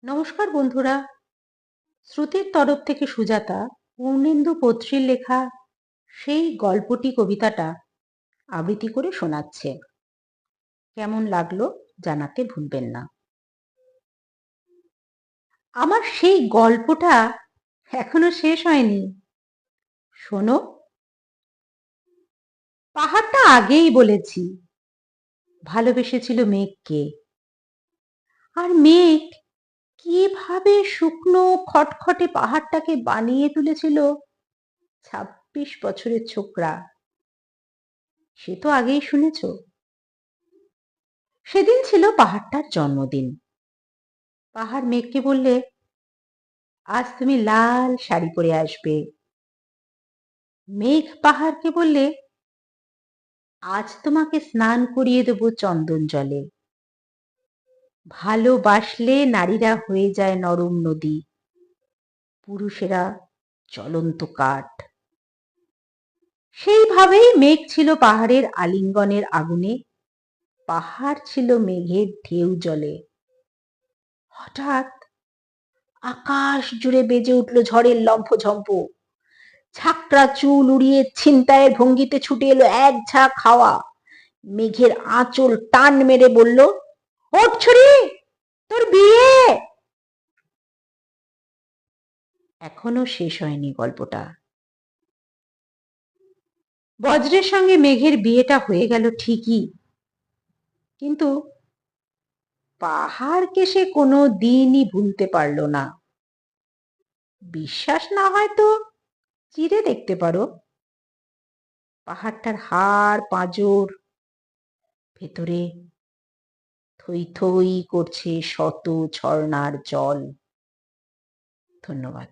নমস্কার বন্ধুরা, শ্রুতির তরফ থেকে সুজাতা পূর্ণেন্দু পত্রীর লেখা সেই গল্পটি কবিতাটা আবৃত্তি করে শোনাচ্ছে। কেমন লাগলো জানাতে ভুলবেন না। আমার সেই গল্পটা এখনো শেষ হয়নি, শোনো। পাহাড়টা আগেই বলেছি ভালোবেসেছিল মেঘকে, আর মেঘ কিভাবে শুকনো খটখটে পাহাড়টাকে বানিয়ে তুলেছিল 26 বছরের ছোকরা, সে তো আগেই শুনেছ। সেদিন ছিল পাহাড়টার জন্মদিন। পাহাড় মেঘকে বললে, আজ তুমি লাল শাড়ি পরে আসবে। মেঘ পাহাড়কে বললে, আজ তোমাকে স্নান করিয়ে দেব চন্দন জলে। ভালোবাসলে নারীরা হয়ে যায় নরম নদী, পুরুষেরা জ্বলন্ত কাঠ। সেইভাবেই মেঘ ছিল পাহাড়ের আলিঙ্গনের আগুনে, পাহাড় ছিল মেঘের ঢেউ জলে। হঠাৎ আকাশ জুড়ে বেজে উঠল ঝড়ের লম্ফঝম্প। ঝাঁকড়া চুল উড়িয়ে ছিনতাইয়ের ভঙ্গিতে ছুটে এলো এক ঝাঁক হাওয়া। মেঘের আঁচল টান মেরে বলল, ওঠ ছুরি, তোর বিয়ে। এখনো শেষ হয়নি গল্পটা। বজ্রের সঙ্গে মেঘের বিয়েটা হয়ে গেল ঠিকই, কিন্তু পাহাড়কে সে কোনো দিনই ভুলতে পারল না। বিশ্বাস না হয় তো চিরে দেখতে পারো। পাহাড়টার হাড় পাঁজর, ভেতরে থই থই করছে শত ঝর্ণার জল। ধন্যবাদ।